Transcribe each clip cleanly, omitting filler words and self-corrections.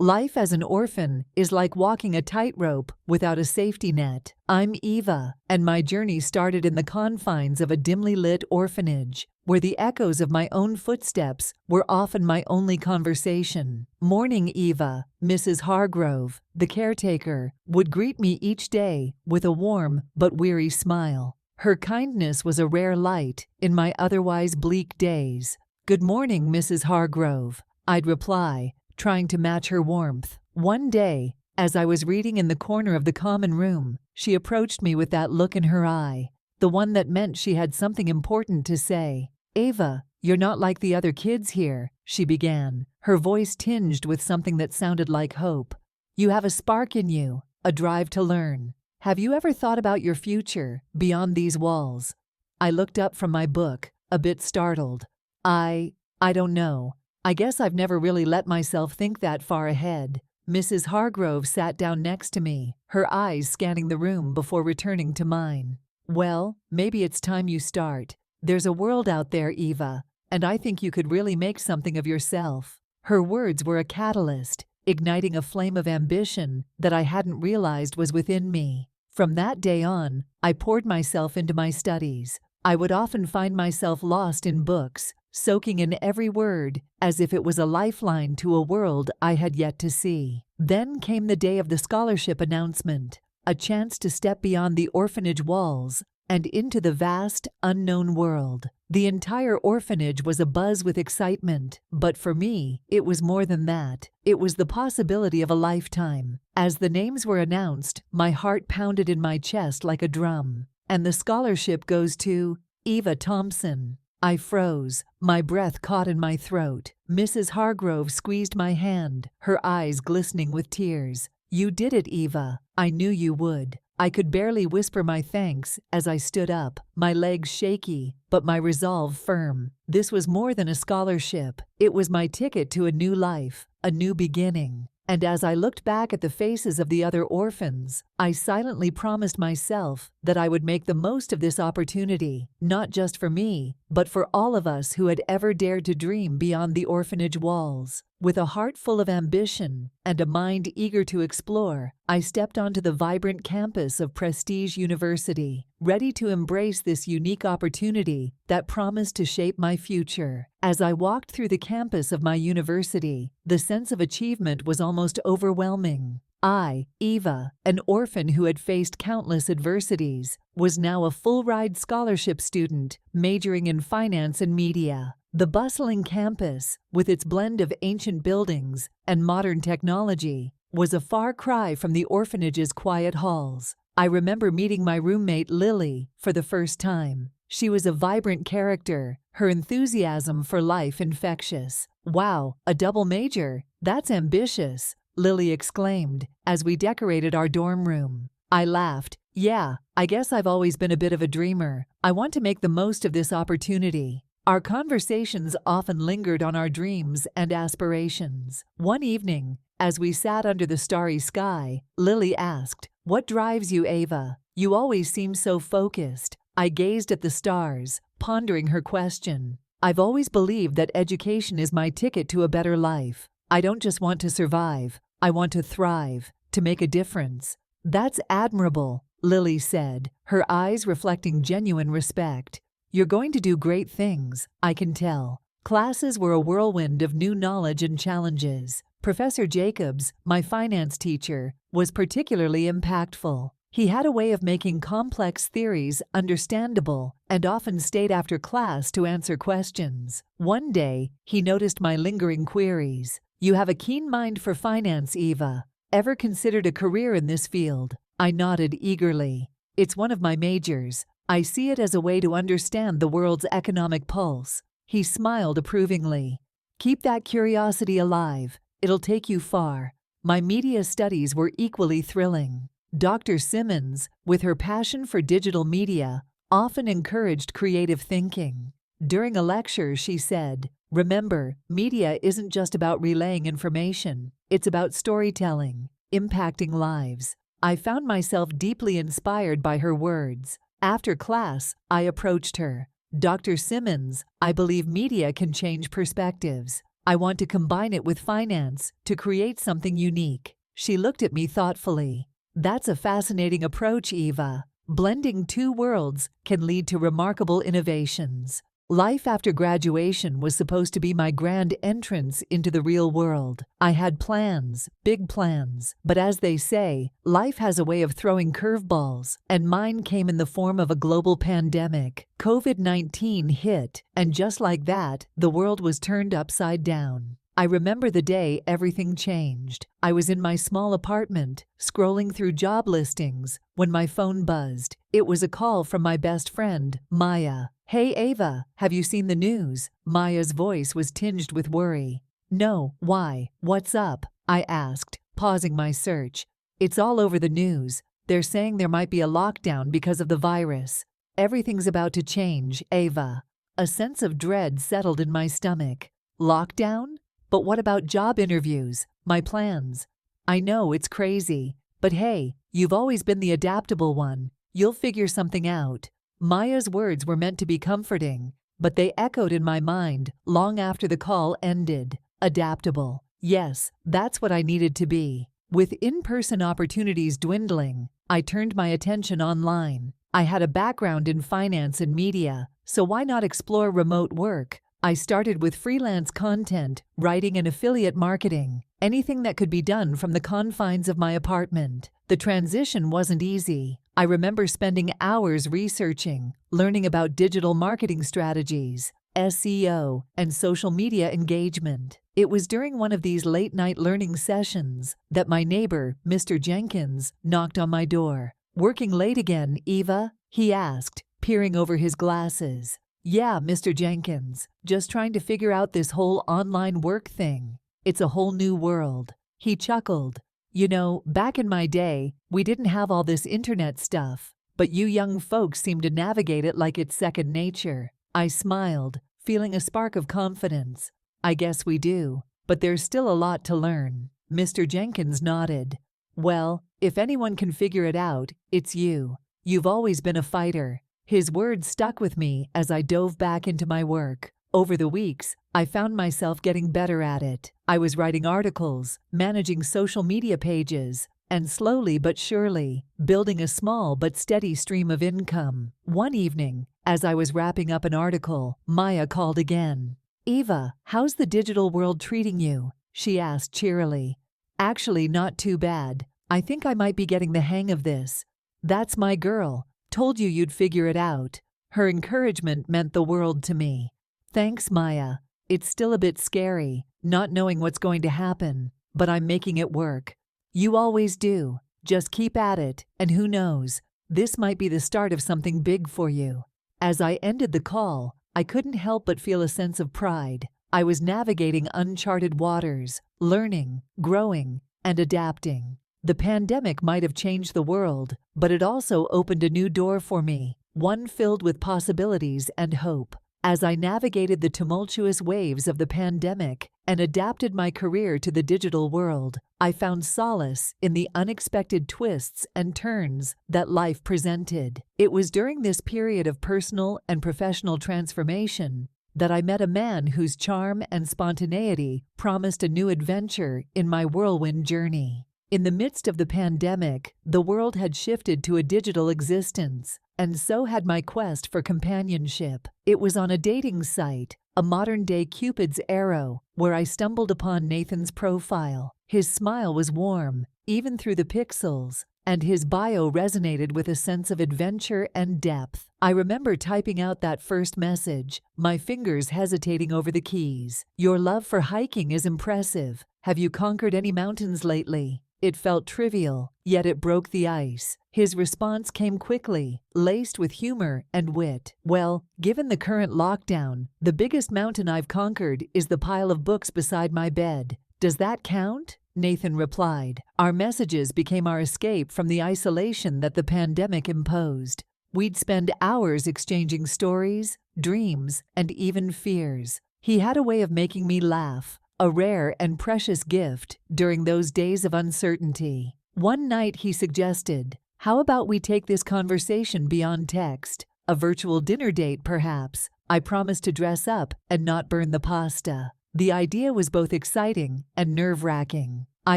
Life as an orphan is like walking a tightrope without a safety net. I'm Eva, and my journey started in the confines of a dimly lit orphanage, where the echoes of my own footsteps were often my only conversation. "Morning, Eva," Mrs. Hargrove, the caretaker, would greet me each day with a warm but weary smile. Her kindness was a rare light in my otherwise bleak days. "Good morning, Mrs. Hargrove," I'd reply, trying to match her warmth. One day, as I was reading in the corner of the common room, she approached me with that look in her eye, the one that meant she had something important to say. "Ava, you're not like the other kids here," she began, her voice tinged with something that sounded like hope. "You have a spark in you, a drive to learn. Have you ever thought about your future beyond these walls?" I looked up from my book, a bit startled. I don't know. I guess I've never really let myself think that far ahead." Mrs. Hargrove sat down next to me, her eyes scanning the room before returning to mine. "Well, maybe it's time you start. There's a world out there, Eva, and I think you could really make something of yourself." Her words were a catalyst, igniting a flame of ambition that I hadn't realized was within me. From that day on, I poured myself into my studies. I would often find myself lost in books, soaking in every word as if it was a lifeline to a world I had yet to see. Then came the day of the scholarship announcement, a chance to step beyond the orphanage walls and into the vast, unknown world. The entire orphanage was abuzz with excitement, but for me, it was more than that. It was the possibility of a lifetime. As the names were announced, my heart pounded in my chest like a drum. "And the scholarship goes to Eva Thompson." I froze, my breath caught in my throat. Mrs. Hargrove squeezed my hand, her eyes glistening with tears. "You did it, Eva. I knew you would." I could barely whisper my thanks as I stood up, my legs shaky, but my resolve firm. This was more than a scholarship. It was my ticket to a new life, a new beginning. And as I looked back at the faces of the other orphans, I silently promised myself that I would make the most of this opportunity, not just for me, but for all of us who had ever dared to dream beyond the orphanage walls. With a heart full of ambition and a mind eager to explore, I stepped onto the vibrant campus of Prestige University, ready to embrace this unique opportunity that promised to shape my future. As I walked through the campus of my university, the sense of achievement was almost overwhelming. I, Eva, an orphan who had faced countless adversities, was now a full-ride scholarship student majoring in finance and media. The bustling campus, with its blend of ancient buildings and modern technology, was a far cry from the orphanage's quiet halls. I remember meeting my roommate Lily for the first time. She was a vibrant character, her enthusiasm for life infectious. "Wow, a double major? That's ambitious," Lily exclaimed as we decorated our dorm room. I laughed. "Yeah, I guess I've always been a bit of a dreamer. I want to make the most of this opportunity." Our conversations often lingered on our dreams and aspirations. One evening, as we sat under the starry sky, Lily asked, "What drives you, Ava? You always seem so focused." I gazed at the stars, pondering her question. "I've always believed that education is my ticket to a better life. I don't just want to survive, I want to thrive, to make a difference." "That's admirable," Lily said, her eyes reflecting genuine respect. "You're going to do great things, I can tell." Classes were a whirlwind of new knowledge and challenges. Professor Jacobs, my finance teacher, was particularly impactful. He had a way of making complex theories understandable and often stayed after class to answer questions. One day, he noticed my lingering queries. "You have a keen mind for finance, Eva. Ever considered a career in this field?" I nodded eagerly. "It's one of my majors. I see it as a way to understand the world's economic pulse." He smiled approvingly. "Keep that curiosity alive. It'll take you far." My media studies were equally thrilling. Dr. Simmons, with her passion for digital media, often encouraged creative thinking. During a lecture, she said, "Remember, media isn't just about relaying information. It's about storytelling, impacting lives." I found myself deeply inspired by her words. After class, I approached her. "Dr. Simmons, I believe media can change perspectives. I want to combine it with finance to create something unique. She looked at me thoughtfully. That's a fascinating approach, Eva. Blending two worlds can lead to remarkable innovations. Life after graduation was supposed to be my grand entrance into the real world. I had plans, big plans, but as they say, life has a way of throwing curveballs, and mine came in the form of a global pandemic. COVID-19 hit, and just like that, the world was turned upside down. I remember the day everything changed. I was in my small apartment, scrolling through job listings, when my phone buzzed. It was a call from my best friend, Maya. "Hey Ava, have you seen the news?" Maya's voice was tinged with worry. "No, why? What's up?" I asked, pausing my search. "It's all over the news. They're saying there might be a lockdown because of the virus. Everything's about to change, Ava." A sense of dread settled in my stomach. Lockdown? But what about job interviews? My plans? I know it's crazy, but hey, you've always been the adaptable one. You'll figure something out. Maya's words were meant to be comforting, but they echoed in my mind long after the call ended. Adaptable. Yes, that's what I needed to be. With in-person opportunities dwindling, I turned my attention online. I had a background in finance and media, so why not explore remote work? I started with freelance content, writing and affiliate marketing, anything that could be done from the confines of my apartment. The transition wasn't easy. I remember spending hours researching, learning about digital marketing strategies, SEO, and social media engagement. It was during one of these late-night learning sessions that my neighbor, Mr. Jenkins, knocked on my door. "Working late again, Eva?" he asked, peering over his glasses. "Yeah, Mr. Jenkins, just trying to figure out this whole online work thing. It's a whole new world." He chuckled. "You know, back in my day, we didn't have all this internet stuff, but you young folks seem to navigate it like it's second nature." I smiled, feeling a spark of confidence. "I guess we do, but there's still a lot to learn." Mr. Jenkins nodded. "Well, if anyone can figure it out, it's you. You've always been a fighter." His words stuck with me as I dove back into my work. Over the weeks, I found myself getting better at it. I was writing articles, managing social media pages, and slowly but surely, building a small but steady stream of income. One evening, as I was wrapping up an article, Maya called again. "Eva, how's the digital world treating you?" she asked cheerily. "Actually, not too bad. I think I might be getting the hang of this." "That's my girl. Told you you'd figure it out." Her encouragement meant the world to me. "Thanks, Maya. It's still a bit scary, not knowing what's going to happen, but I'm making it work." "You always do. Just keep at it, and who knows, this might be the start of something big for you." As I ended the call, I couldn't help but feel a sense of pride. I was navigating uncharted waters, learning, growing, and adapting. The pandemic might have changed the world, but it also opened a new door for me, one filled with possibilities and hope. As I navigated the tumultuous waves of the pandemic and adapted my career to the digital world, I found solace in the unexpected twists and turns that life presented. It was during this period of personal and professional transformation that I met a man whose charm and spontaneity promised a new adventure in my whirlwind journey. In the midst of the pandemic, the world had shifted to a digital existence, and so had my quest for companionship. It was on a dating site, a modern-day Cupid's arrow, where I stumbled upon Nathan's profile. His smile was warm, even through the pixels, and his bio resonated with a sense of adventure and depth. I remember typing out that first message, my fingers hesitating over the keys. "Your love for hiking is impressive. Have you conquered any mountains lately?" It felt trivial, yet it broke the ice. His response came quickly, laced with humor and wit. "Well, given the current lockdown, the biggest mountain I've conquered is the pile of books beside my bed. Does that count?" Nathan replied. Our messages became our escape from the isolation that the pandemic imposed. We'd spend hours exchanging stories, dreams, and even fears. He had a way of making me laugh, a rare and precious gift during those days of uncertainty. One night he suggested, "How about we take this conversation beyond text? A virtual dinner date, perhaps." I promised to dress up and not burn the pasta. The idea was both exciting and nerve-wracking. I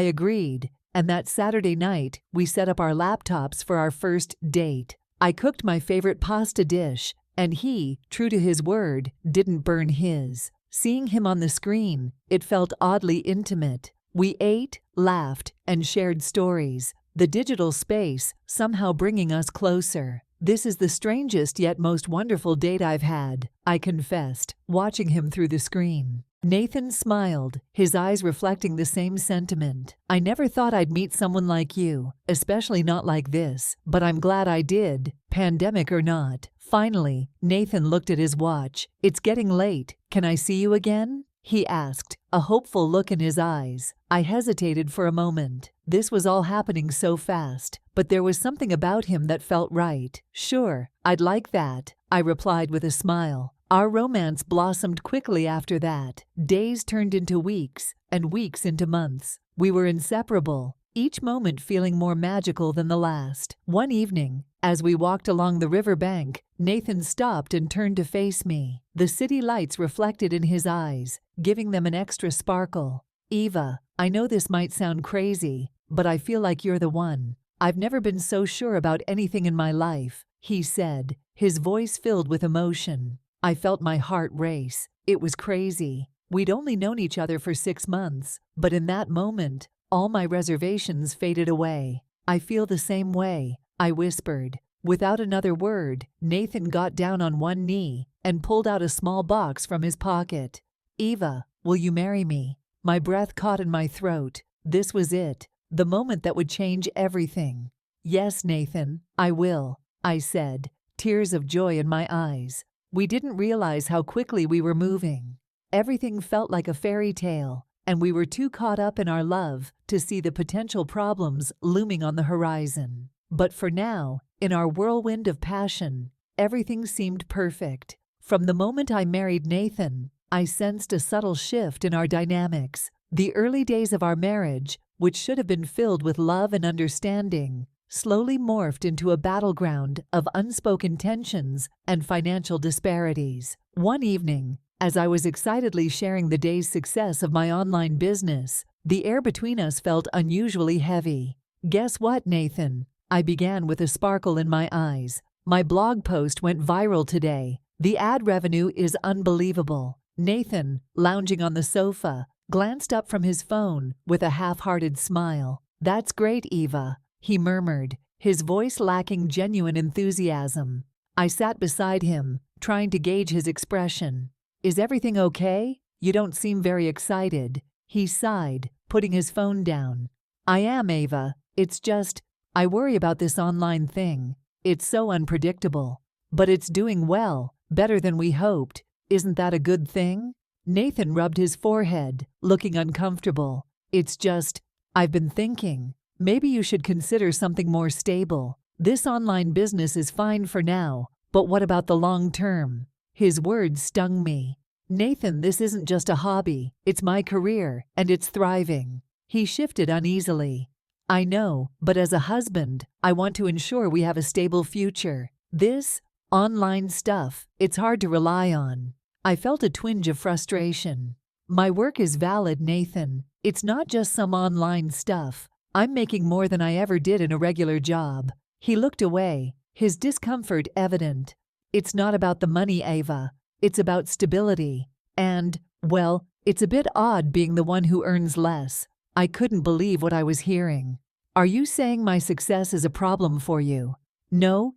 agreed, and that Saturday night, we set up our laptops for our first date. I cooked my favorite pasta dish, and he, true to his word, didn't burn his. Seeing him on the screen, it felt oddly intimate. We ate, laughed, and shared stories, the digital space somehow bringing us closer. "This is the strangest yet most wonderful date I've had," I confessed, watching him through the screen. Nathan smiled, his eyes reflecting the same sentiment. "I never thought I'd meet someone like you, especially not like this, but I'm glad I did, pandemic or not." Finally, Nathan looked at his watch. "It's getting late. Can I see you again?" he asked, a hopeful look in his eyes. I hesitated for a moment. This was all happening so fast, but there was something about him that felt right. "Sure, I'd like that," I replied with a smile. Our romance blossomed quickly after that. Days turned into weeks, and weeks into months. We were inseparable, each moment feeling more magical than the last. One evening, as we walked along the riverbank, Nathan stopped and turned to face me. The city lights reflected in his eyes, giving them an extra sparkle. "Eva, I know this might sound crazy, but I feel like you're the one. I've never been so sure about anything in my life," he said, his voice filled with emotion. I felt my heart race. It was crazy. We'd only known each other for 6 months, but in that moment, all my reservations faded away. "I feel the same way," I whispered. Without another word, Nathan got down on one knee and pulled out a small box from his pocket. "Eva, will you marry me?" My breath caught in my throat. This was it, the moment that would change everything. "Yes, Nathan, I will," I said, tears of joy in my eyes. We didn't realize how quickly we were moving. Everything felt like a fairy tale, and we were too caught up in our love to see the potential problems looming on the horizon. But for now, in our whirlwind of passion, everything seemed perfect. From the moment I married Nathan, I sensed a subtle shift in our dynamics. The early days of our marriage, which should have been filled with love and understanding, slowly morphed into a battleground of unspoken tensions and financial disparities. One evening, as I was excitedly sharing the day's success of my online business, the air between us felt unusually heavy. "Guess what, Nathan?" I began with a sparkle in my eyes. "My blog post went viral today. The ad revenue is unbelievable." Nathan, lounging on the sofa, glanced up from his phone with a half-hearted smile. "That's great, Eva," he murmured, his voice lacking genuine enthusiasm. I sat beside him, trying to gauge his expression. "Is everything okay? You don't seem very excited," he sighed, putting his phone down. "I am, Eva. It's just, I worry about this online thing. It's so unpredictable. But it's doing well, better than we hoped. Isn't that a good thing?" Nathan rubbed his forehead, looking uncomfortable. "It's just, I've been thinking, maybe you should consider something more stable. This online business is fine for now, but what about the long term?" His words stung me. "Nathan, this isn't just a hobby. It's my career, and it's thriving." He shifted uneasily. "I know, but as a husband, I want to ensure we have a stable future. This online stuff, it's hard to rely on." I felt a twinge of frustration. "My work is valid, Nathan. It's not just some online stuff. I'm making more than I ever did in a regular job." He looked away, his discomfort evident. "It's not about the money, Eva. It's about stability. And, well, it's a bit odd being the one who earns less." I couldn't believe what I was hearing. "Are you saying my success is a problem for you?" No,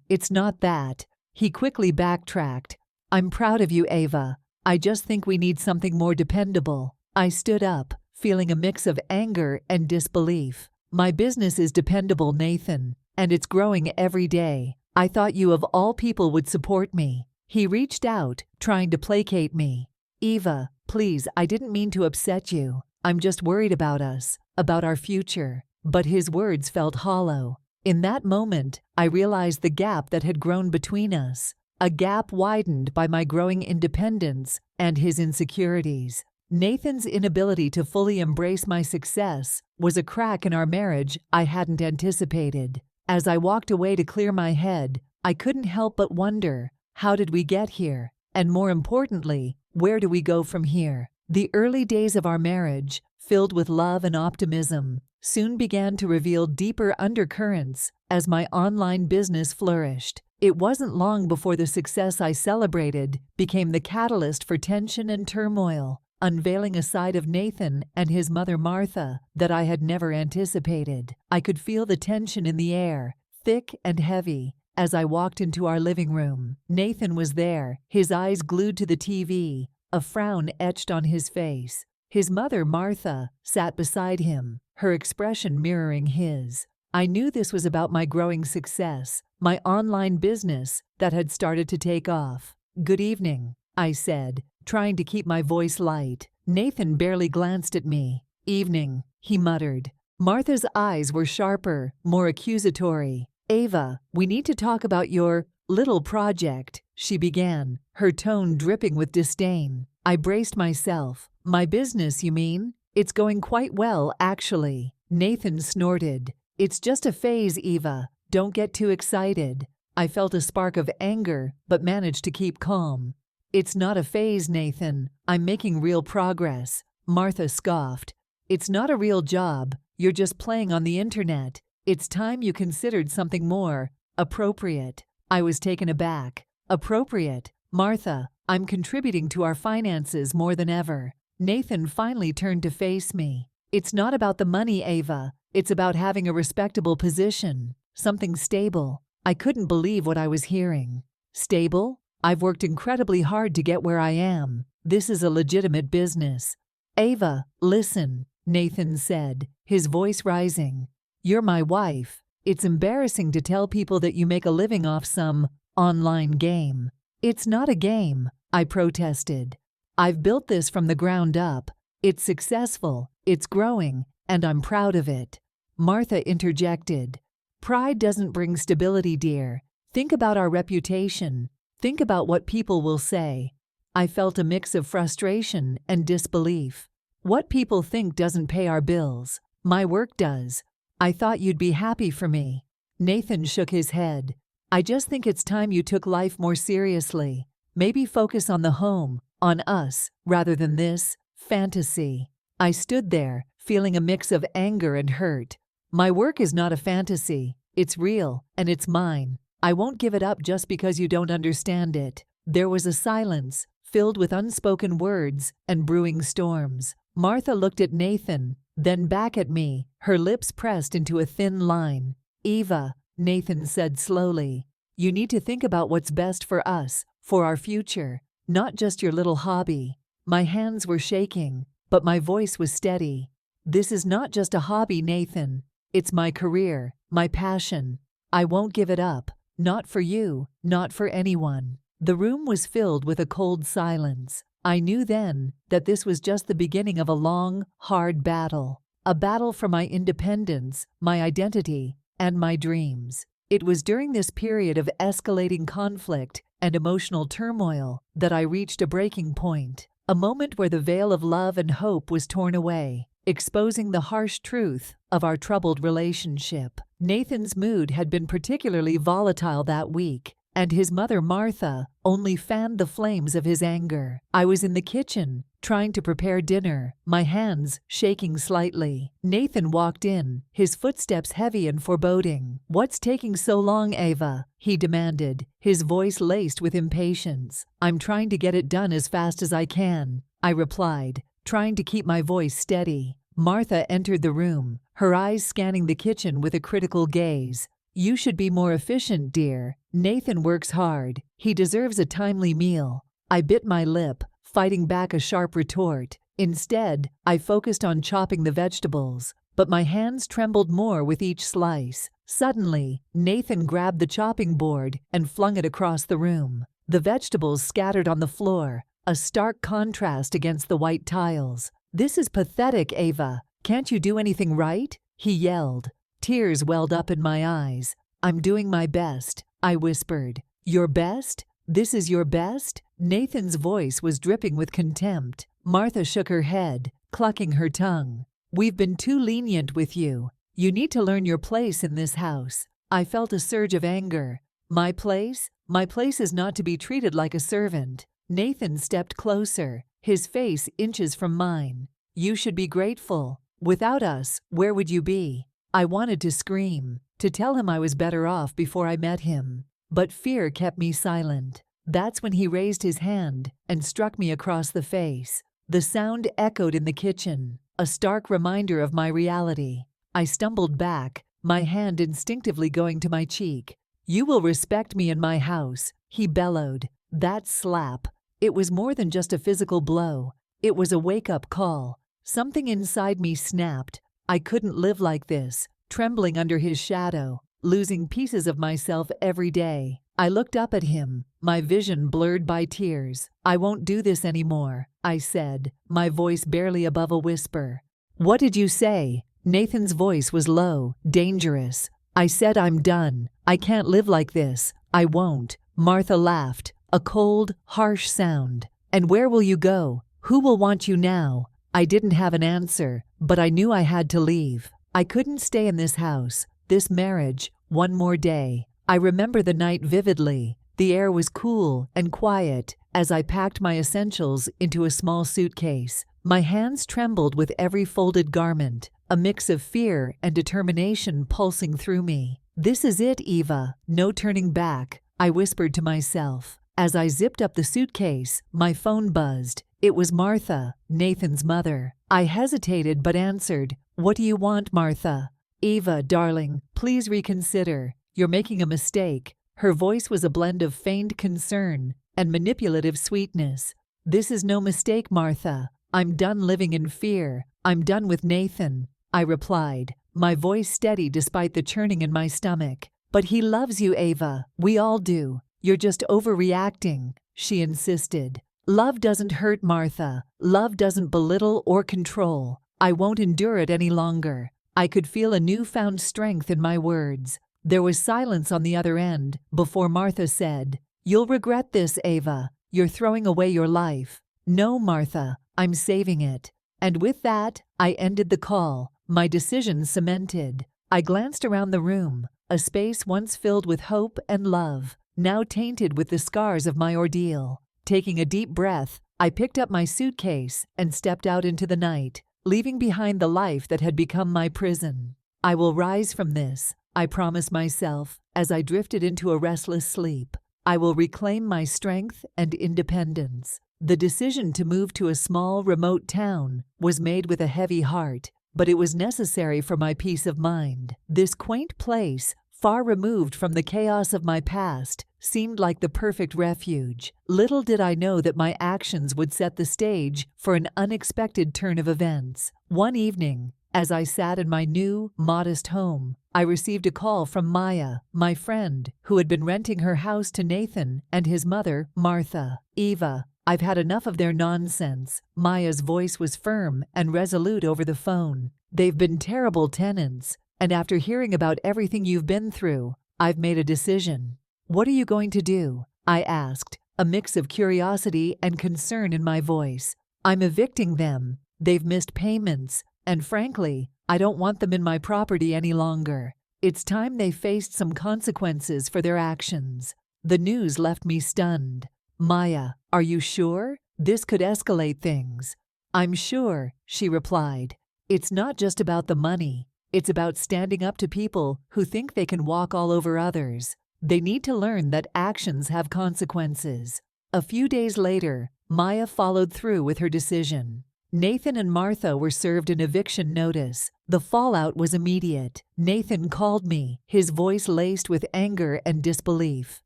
it's not that." He quickly backtracked. "I'm proud of you, Eva. I just think we need something more dependable." I stood up, feeling a mix of anger and disbelief. "My business is dependable, Nathan, and it's growing every day. I thought you of all people would support me." He reached out, trying to placate me. "Eva, please, I didn't mean to upset you. I'm just worried about us, about our future." But his words felt hollow. In that moment, I realized the gap that had grown between us, a gap widened by my growing independence and his insecurities. Nathan's inability to fully embrace my success was a crack in our marriage I hadn't anticipated. As I walked away to clear my head, I couldn't help but wonder, how did we get here? And more importantly, where do we go from here? The early days of our marriage, filled with love and optimism, soon began to reveal deeper undercurrents as my online business flourished. It wasn't long before the success I celebrated became the catalyst for tension and turmoil, unveiling a side of Nathan and his mother Martha that I had never anticipated. I could feel the tension in the air, thick and heavy, as I walked into our living room. Nathan was there, his eyes glued to the TV, a frown etched on his face. His mother, Martha, sat beside him, her expression mirroring his. I knew this was about my growing success, my online business that had started to take off. "Good evening," I said, trying to keep my voice light. Nathan barely glanced at me. "Evening," he muttered. Martha's eyes were sharper, more accusatory. "Ava, we need to talk about your little project," she began, her tone dripping with disdain. I braced myself. "My business, you mean? It's going quite well, actually." Nathan snorted. "It's just a phase, Eva. Don't get too excited." I felt a spark of anger, but managed to keep calm. "It's not a phase, Nathan. I'm making real progress." Martha scoffed. "It's not a real job. You're just playing on the internet. It's time you considered something more appropriate." I was taken aback. "Appropriate? Martha, I'm contributing to our finances more than ever." Nathan finally turned to face me. "It's not about the money, Ava. It's about having a respectable position, something stable." I couldn't believe what I was hearing. "Stable? I've worked incredibly hard to get where I am. This is a legitimate business." "Ava, listen," Nathan said, his voice rising. "You're my wife. It's embarrassing to tell people that you make a living off some online game." "It's not a game," I protested. "I've built this from the ground up. It's successful, it's growing, and I'm proud of it." Martha interjected. "Pride doesn't bring stability, dear. Think about our reputation. Think about what people will say." I felt a mix of frustration and disbelief. "What people think doesn't pay our bills. My work does. I thought you'd be happy for me." Nathan shook his head. "I just think it's time you took life more seriously. Maybe focus on the home, on us, rather than this fantasy." I stood there, feeling a mix of anger and hurt. "My work is not a fantasy. It's real, and it's mine. I won't give it up just because you don't understand it." There was a silence, filled with unspoken words and brewing storms. Martha looked at Nathan, then back at me, her lips pressed into a thin line. "Eva," Nathan said slowly, "you need to think about what's best for us, for our future, not just your little hobby." My hands were shaking, but my voice was steady. "This is not just a hobby, Nathan. It's my career, my passion. I won't give it up. Not for you, not for anyone." The room was filled with a cold silence. I knew then that this was just the beginning of a long, hard battle. A battle for my independence, my identity, and my dreams. It was during this period of escalating conflict and emotional turmoil that I reached a breaking point. A moment where the veil of love and hope was torn away, exposing the harsh truth of our troubled relationship. Nathan's mood had been particularly volatile that week, and his mother Martha only fanned the flames of his anger. I was in the kitchen, trying to prepare dinner, my hands shaking slightly. Nathan walked in, his footsteps heavy and foreboding. "What's taking so long, Ava?" he demanded, his voice laced with impatience. "I'm trying to get it done as fast as I can," I replied, trying to keep my voice steady. Martha entered the room, her eyes scanning the kitchen with a critical gaze. "You should be more efficient, dear. Nathan works hard. He deserves a timely meal." I bit my lip, fighting back a sharp retort. Instead, I focused on chopping the vegetables, but my hands trembled more with each slice. Suddenly, Nathan grabbed the chopping board and flung it across the room. The vegetables scattered on the floor, a stark contrast against the white tiles. "This is pathetic, Ava. Can't you do anything right?" he yelled. Tears welled up in my eyes. "I'm doing my best," I whispered. "Your best? This is your best?" Nathan's voice was dripping with contempt. Martha shook her head, clucking her tongue. "We've been too lenient with you. You need to learn your place in this house." I felt a surge of anger. "My place? My place is not to be treated like a servant." Nathan stepped closer, his face inches from mine. "You should be grateful. Without us, where would you be?" I wanted to scream, to tell him I was better off before I met him. But fear kept me silent. That's when he raised his hand and struck me across the face. The sound echoed in the kitchen, a stark reminder of my reality. I stumbled back, my hand instinctively going to my cheek. "You will respect me in my house," he bellowed. That slap. It was more than just a physical blow. It was a wake-up call. Something inside me snapped. I couldn't live like this, trembling under his shadow, losing pieces of myself every day. I looked up at him, my vision blurred by tears. "I won't do this anymore," I said, my voice barely above a whisper. "What did you say?" Nathan's voice was low, dangerous. "I said I'm done. I can't live like this. I won't." Martha laughed, a cold, harsh sound. "And where will you go? Who will want you now?" I didn't have an answer, but I knew I had to leave. I couldn't stay in this house, this marriage, one more day. I remember the night vividly. The air was cool and quiet as I packed my essentials into a small suitcase. My hands trembled with every folded garment, a mix of fear and determination pulsing through me. "This is it, Eva. No turning back," I whispered to myself. As I zipped up the suitcase, my phone buzzed. It was Martha, Nathan's mother. I hesitated but answered. "What do you want, Martha?" "Eva, darling, please reconsider. You're making a mistake." Her voice was a blend of feigned concern and manipulative sweetness. "This is no mistake, Martha. I'm done living in fear. I'm done with Nathan," I replied, my voice steady despite the churning in my stomach. "But he loves you, Eva. We all do. You're just overreacting," she insisted. "Love doesn't hurt, Martha. Love doesn't belittle or control. I won't endure it any longer." I could feel a newfound strength in my words. There was silence on the other end before Martha said, "You'll regret this, Eva. You're throwing away your life." "No, Martha, I'm saving it." And with that, I ended the call, my decision cemented. I glanced around the room, a space once filled with hope and love, now tainted with the scars of my ordeal. Taking a deep breath, I picked up my suitcase and stepped out into the night, leaving behind the life that had become my prison. "I will rise from this," I promised myself as I drifted into a restless sleep. "I will reclaim my strength and independence." The decision to move to a small, remote town was made with a heavy heart, but it was necessary for my peace of mind. This quaint place, far removed from the chaos of my past, seemed like the perfect refuge. Little did I know that my actions would set the stage for an unexpected turn of events. One evening, as I sat in my new, modest home, I received a call from Maya, my friend, who had been renting her house to Nathan and his mother, Martha. "Eva, I've had enough of their nonsense." Maya's voice was firm and resolute over the phone. "They've been terrible tenants, and after hearing about everything you've been through, I've made a decision." "What are you going to do?" I asked, a mix of curiosity and concern in my voice. "I'm evicting them. They've missed payments, and frankly, I don't want them in my property any longer. It's time they faced some consequences for their actions." The news left me stunned. "Maya, are you sure? This could escalate things." "I'm sure," she replied. "It's not just about the money. It's about standing up to people who think they can walk all over others. They need to learn that actions have consequences." A few days later, Maya followed through with her decision. Nathan and Martha were served an eviction notice. The fallout was immediate. Nathan called me, his voice laced with anger and disbelief.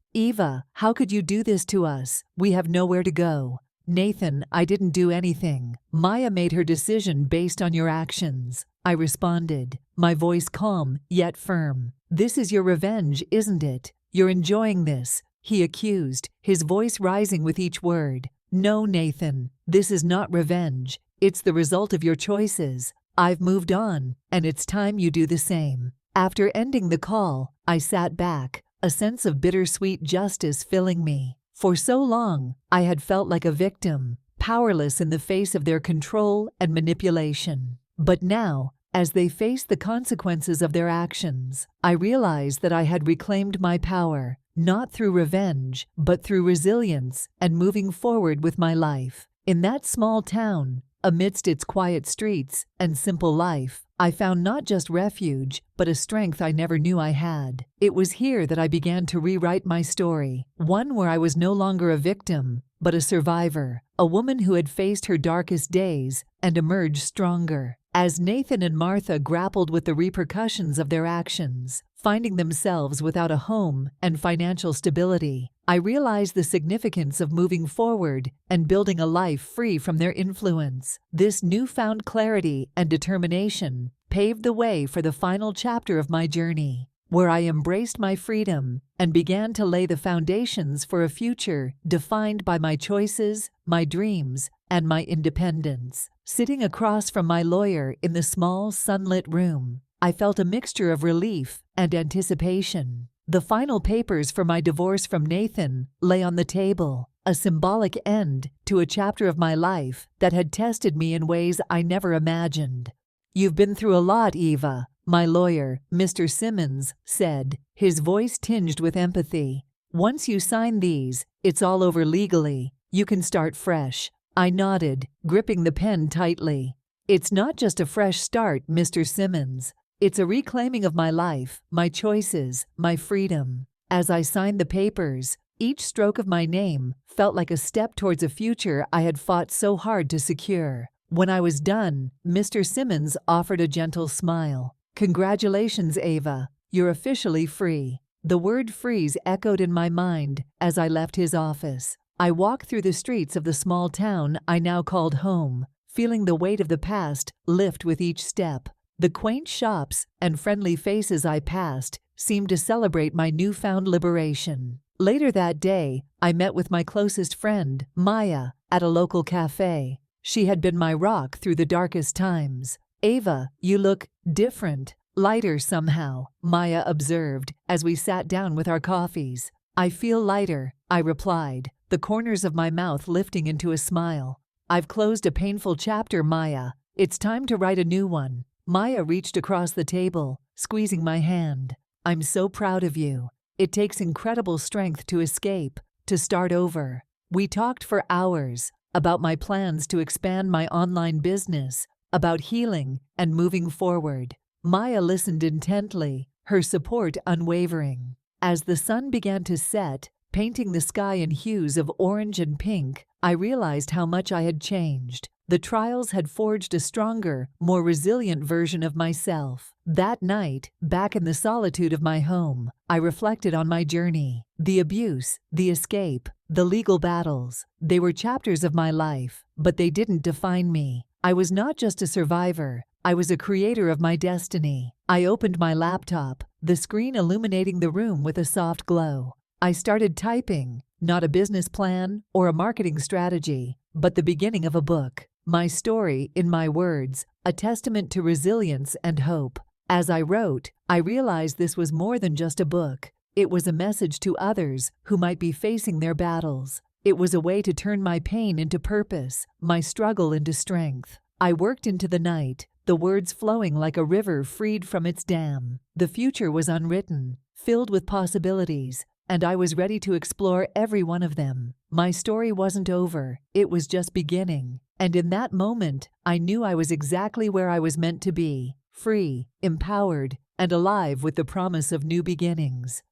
"Eva, how could you do this to us? We have nowhere to go." "Nathan, I didn't do anything. Maya made her decision based on your actions," I responded, my voice calm yet firm. "This is your revenge, isn't it? You're enjoying this," he accused, his voice rising with each word. "No, Nathan, this is not revenge. It's the result of your choices. I've moved on, and it's time you do the same." After ending the call, I sat back, a sense of bittersweet justice filling me. For so long, I had felt like a victim, powerless in the face of their control and manipulation. But now, as they faced the consequences of their actions, I realized that I had reclaimed my power, not through revenge, but through resilience and moving forward with my life. In that small town, amidst its quiet streets and simple life, I found not just refuge, but a strength I never knew I had. It was here that I began to rewrite my story, one where I was no longer a victim, but a survivor, a woman who had faced her darkest days and emerged stronger. As Nathan and Martha grappled with the repercussions of their actions, finding themselves without a home and financial stability, I realized the significance of moving forward and building a life free from their influence. This newfound clarity and determination paved the way for the final chapter of my journey, where I embraced my freedom and began to lay the foundations for a future defined by my choices, my dreams, and my independence. Sitting across from my lawyer in the small, sunlit room, I felt a mixture of relief and anticipation. The final papers for my divorce from Nathan lay on the table, a symbolic end to a chapter of my life that had tested me in ways I never imagined. "You've been through a lot, Eva," my lawyer, Mr. Simmons, said, his voice tinged with empathy. "Once you sign these, it's all over legally. You can start fresh." I nodded, gripping the pen tightly. "It's not just a fresh start, Mr. Simmons. It's a reclaiming of my life, my choices, my freedom." As I signed the papers, each stroke of my name felt like a step towards a future I had fought so hard to secure. When I was done, Mr. Simmons offered a gentle smile. "Congratulations, Ava. You're officially free." The word freeze echoed in my mind as I left his office. I walked through the streets of the small town I now called home, feeling the weight of the past lift with each step. The quaint shops and friendly faces I passed seemed to celebrate my newfound liberation. Later that day, I met with my closest friend, Maya, at a local cafe. She had been my rock through the darkest times. "Ava, you look different, lighter somehow," Maya observed as we sat down with our coffees. "I feel lighter," I replied, the corners of my mouth lifting into a smile. "I've closed a painful chapter, Maya. It's time to write a new one." Maya reached across the table, squeezing my hand. "I'm so proud of you. It takes incredible strength to escape, to start over." We talked for hours about my plans to expand my online business, about healing and moving forward. Maya listened intently, her support unwavering. As the sun began to set, painting the sky in hues of orange and pink, I realized how much I had changed. The trials had forged a stronger, more resilient version of myself. That night, back in the solitude of my home, I reflected on my journey. The abuse, the escape, the legal battles. They were chapters of my life, but they didn't define me. I was not just a survivor. I was a creator of my destiny. I opened my laptop, the screen illuminating the room with a soft glow. I started typing, not a business plan or a marketing strategy, but the beginning of a book. My story, in my words, a testament to resilience and hope. As I wrote, I realized this was more than just a book. It was a message to others who might be facing their battles. It was a way to turn my pain into purpose, my struggle into strength. I worked into the night, the words flowing like a river freed from its dam. The future was unwritten, filled with possibilities, and I was ready to explore every one of them. My story wasn't over, it was just beginning. And in that moment, I knew I was exactly where I was meant to be, free, empowered, and alive with the promise of new beginnings.